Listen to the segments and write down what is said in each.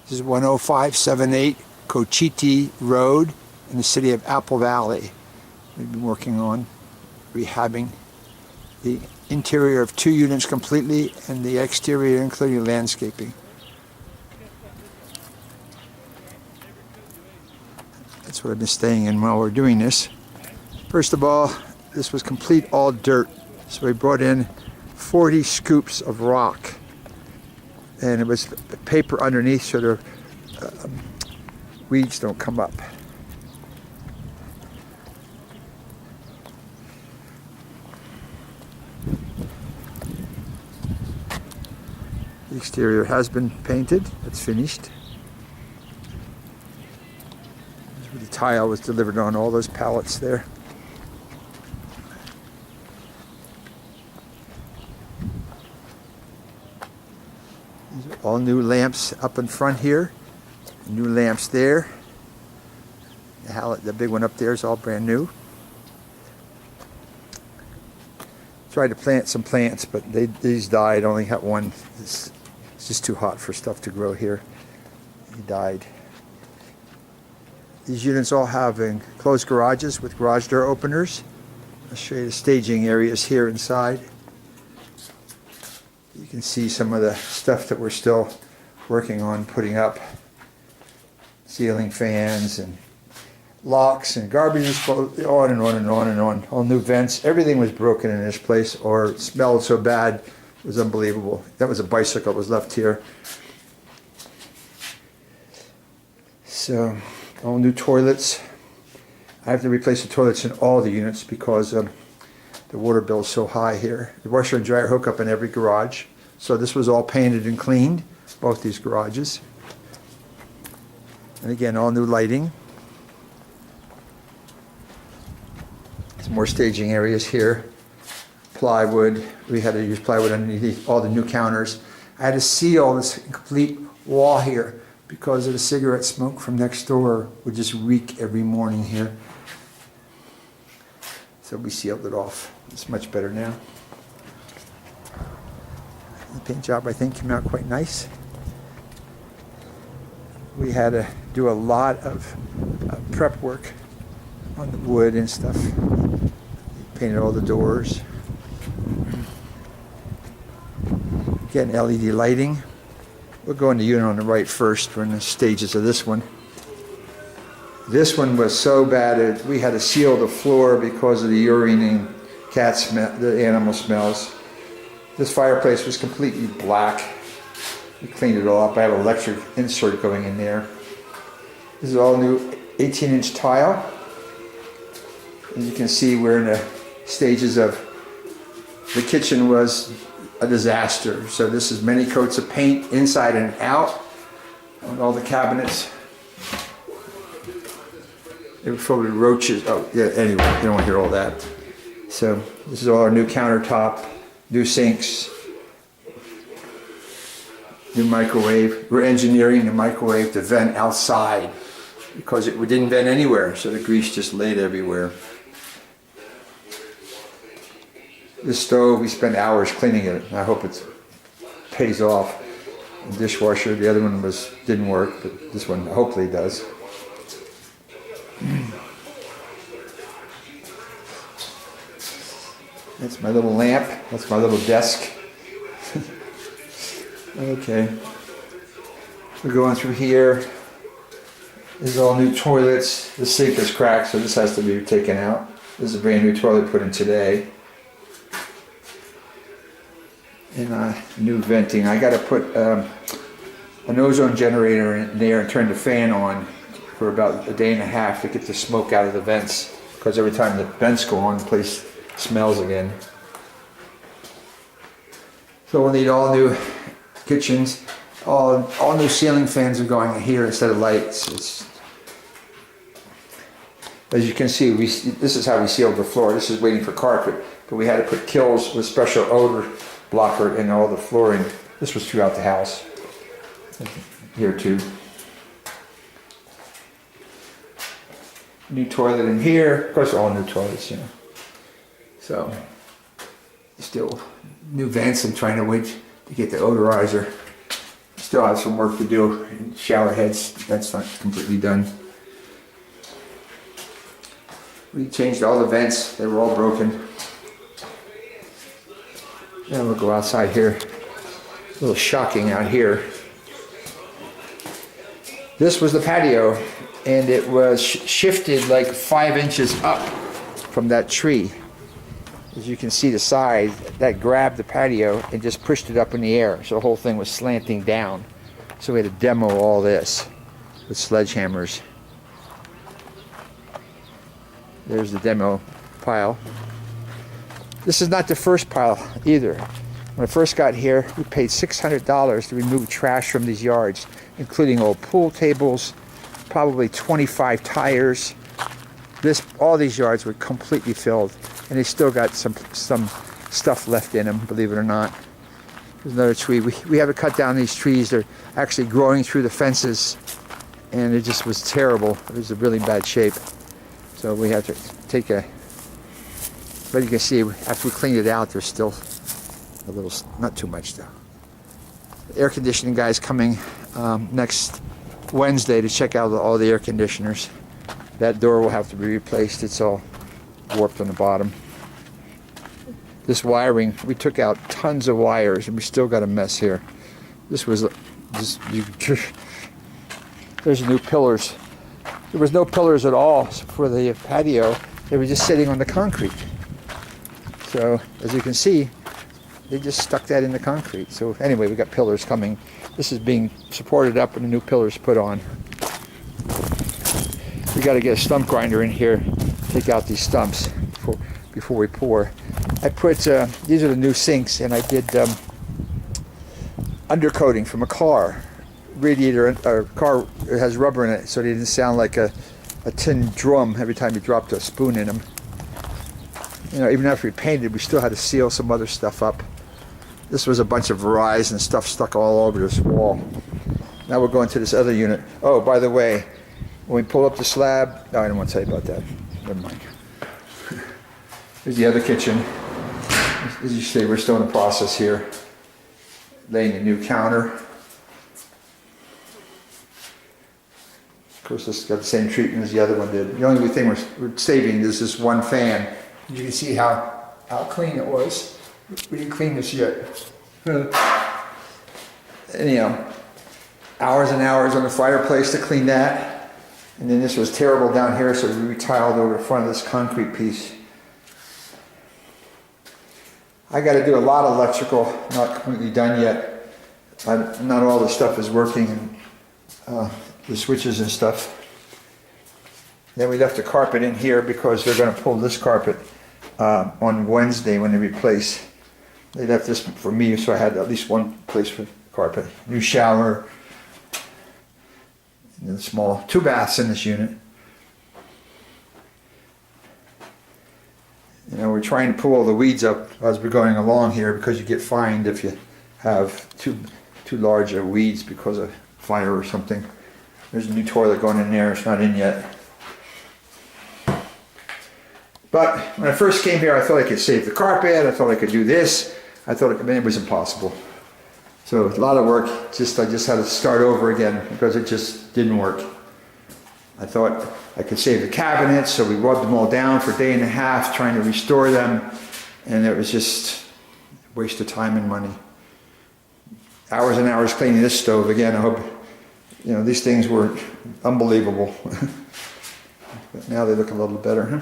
This is 10578 Cochiti Road in the city of Apple Valley. We've been working on rehabbing the interior of 2 units completely and the exterior including landscaping. That's what I've been staying in while we're doing this. First of all, this was complete all dirt. So we brought in 40 scoops of rock. And it was paper underneath so the weeds don't come up. The exterior has been painted. It's finished. The tile was delivered on all those pallets there. These are all new lamps up in front here. New lamps there. The big one up there is all brand new. Tried to plant some plants, but these died. Only got one. It's just too hot for stuff to grow here. He died. These units all have enclosed garages with garage door openers. I'll show you the staging areas here inside. You can see some of the stuff that we're still working on putting up. Ceiling fans and locks and garbage disposal, on and on and on and on. All new vents. Everything was broken in this place or smelled so bad it was unbelievable. That was a bicycle that was left here. So, all new toilets. I have to replace the toilets in all the units because the water bill is so high here. The washer and dryer hook up in every garage. So this was all painted and cleaned, both these garages. And again, all new lighting. Some more staging areas here. Plywood. We had to use plywood underneath all the new counters. I had to seal this complete wall here because of the cigarette smoke from next door would just reek every morning here. So we sealed it off. It's much better now. The paint job, I think, came out quite nice. We had to do a lot of prep work on the wood and stuff. Painted all the doors. Again, LED lighting. We'll go in the unit on the right first. We're in the stages of this one. This one was so bad we had to seal the floor because of the urine and cat smell, the animal smells. This fireplace was completely black. We cleaned it all up. I have an electric insert going in there. This is all new 18-inch tile. As you can see, we're in the stages of the kitchen was a disaster. So this is many coats of paint inside and out on all the cabinets. They were filled with roaches. Oh, yeah, anyway, you don't want to hear all that. So this is all our new countertop, new sinks, new microwave. We're engineering the microwave to vent outside because it didn't vent anywhere, so the grease just laid everywhere. This stove, we spent hours cleaning it. I hope it pays off. The dishwasher, the other one didn't work, but this one hopefully does. That's my little lamp. That's my little desk. Okay. We're going through here. This is all new toilets. The sink is cracked, so this has to be taken out. This is a brand new toilet put in today. And new venting. I got to put an ozone generator in there and turn the fan on for about a day and a half to get the smoke out of the vents. Because every time the vents go on, the place smells again. So we'll need all new kitchens. All new ceiling fans are going here instead of lights. As you can see, this is how we sealed the floor. This is waiting for carpet, but we had to put kills with special odor blocker in all the flooring. This was throughout the house. Here too. New toilet in here. Of course, all new toilets, you know. So, still new vents. I'm trying to wait to get the odorizer Still have some work to do. Shower heads, that's not completely done. We changed all the vents, they were all broken. Now we'll go outside here. A little shocking out here. This was the patio, and it was shifted like 5 inches up from that tree. As you can see the side, that grabbed the patio and just pushed it up in the air. So the whole thing was slanting down. So we had to demo all this with sledgehammers. There's the demo pile. This is not the first pile either. When I first got here, we paid $600 to remove trash from these yards, including old pool tables, probably 25 tires. All these yards were completely filled, and they still got some stuff left in them, believe it or not. There's another tree. We have to cut down these trees. They're actually growing through the fences, and it just was terrible. It was in really bad shape. So we had to take a, but you can see after we cleaned it out, there's still a little, not too much though. The air conditioning guy's coming next Wednesday to check out all the air conditioners. That door will have to be replaced. It's all warped on the bottom. This wiring, we took out tons of wires and we still got a mess here. This was just, there's new pillars. There was no pillars at all for the patio. They were just sitting on the concrete. So as you can see, they just stuck that in the concrete. So anyway, we got pillars coming. This is being supported up and the new pillars put on. We got to get a stump grinder in here, take out these stumps before we pour. I put, these are the new sinks, and I did undercoating from a car. Radiator, or car, it has rubber in it, so they didn't sound like a tin drum every time you dropped a spoon in them. You know, even after we painted, we still had to seal some other stuff up. This was a bunch of Verizon stuff stuck all over this wall. Now we're going to this other unit. Oh, by the way, when we pull up the slab, no, I don't want to tell you about that. Never mind. Here's the other kitchen. As you see, we're still in the process here. Laying a new counter. Of course, this got the same treatment as the other one did. The only thing we're saving is this one fan. You can see how clean it was. We didn't clean this yet. Anyhow, hours and hours on the fireplace to clean that. And then this was terrible down here, so we retiled over the front of this concrete piece. I got to do a lot of electrical, not completely done yet. Not all the stuff is working. The switches and stuff. Then we left the carpet in here because they're going to pull this carpet on Wednesday when they replace. They left this for me, so I had at least one place for carpet. New shower. And then small 2 baths in this unit. You know, we're trying to pull all the weeds up as we're going along here because you get fined if you have too large of weeds because of fire or something. There's a new toilet going in there. It's not in yet. But when I first came here, I thought I could save the carpet. I thought I could do this. I thought it was impossible. So a lot of work. I just had to start over again because it just didn't work. I thought I could save the cabinets, so we rubbed them all down for a day and a half trying to restore them, and it was just a waste of time and money. Hours and hours cleaning this stove again. I hope, you know, these things were unbelievable. But now they look a little better, huh?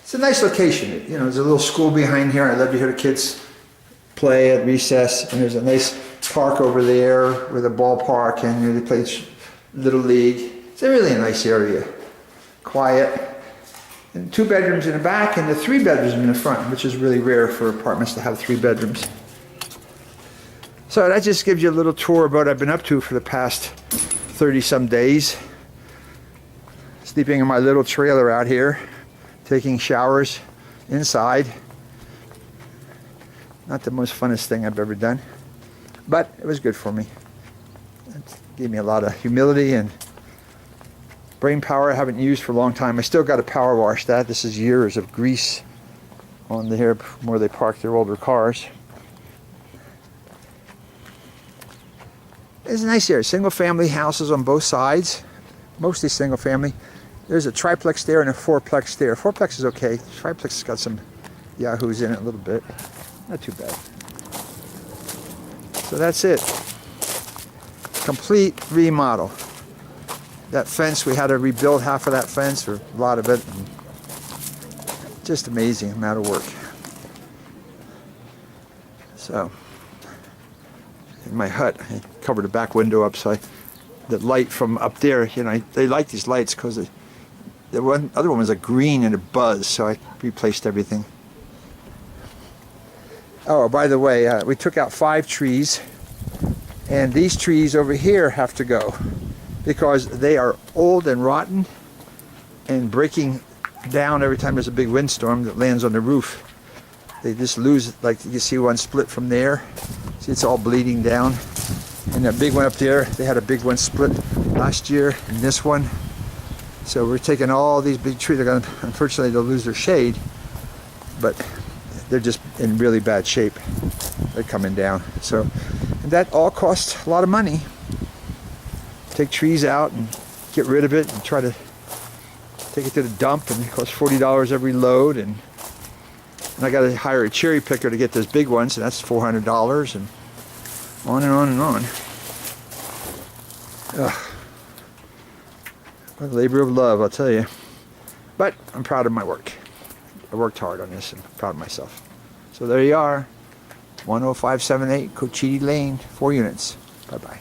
It's a nice location. You know, there's a little school behind here. I love to hear the kids play at recess, and there's a nice park over there with a ballpark, and they play Little League. It's a really nice area. Quiet. And 2 bedrooms in the back and the 3 bedrooms in the front, which is really rare for apartments to have 3 bedrooms. So that just gives you a little tour of what I've been up to for the past 30-some days. Sleeping in my little trailer out here, taking showers inside. Not the most funnest thing I've ever done, but it was good for me. It gave me a lot of humility and brain power I haven't used for a long time. I still got to power wash that. This is years of grease on here where they park their older cars. It's a nice area. Single family houses on both sides, mostly single family. There's a triplex there and a fourplex there. Fourplex is okay. Triplex has got some yahoos in it a little bit. Not too bad. So that's it. Complete remodel. That fence, we had to rebuild half of that fence, or a lot of it. Just amazing amount of work. So, in my hut, I covered the back window up so the light from up there, you know, they like these lights because the other one was a green and a buzz, so I replaced everything. Oh, by the way, we took out 5 trees, and these trees over here have to go because they are old and rotten and breaking down every time there's a big windstorm that lands on the roof. They just lose, like you see one split from there. See, it's all bleeding down. And that big one up there, they had a big one split last year, and this one. So we're taking all these big trees. They're going to, unfortunately, they'll lose their shade, but they're just in really bad shape. They're coming down. So, and that all costs a lot of money. Take trees out and get rid of it and try to take it to the dump, and it costs $40 every load, and I got to hire a cherry picker to get those big ones, and that's $400, and on and on and on. Ugh. A labor of love, I'll tell you. But I'm proud of my work. I worked hard on this and I'm proud of myself. So there you are, 10578 Cochiti Lane, 4 units. Bye-bye.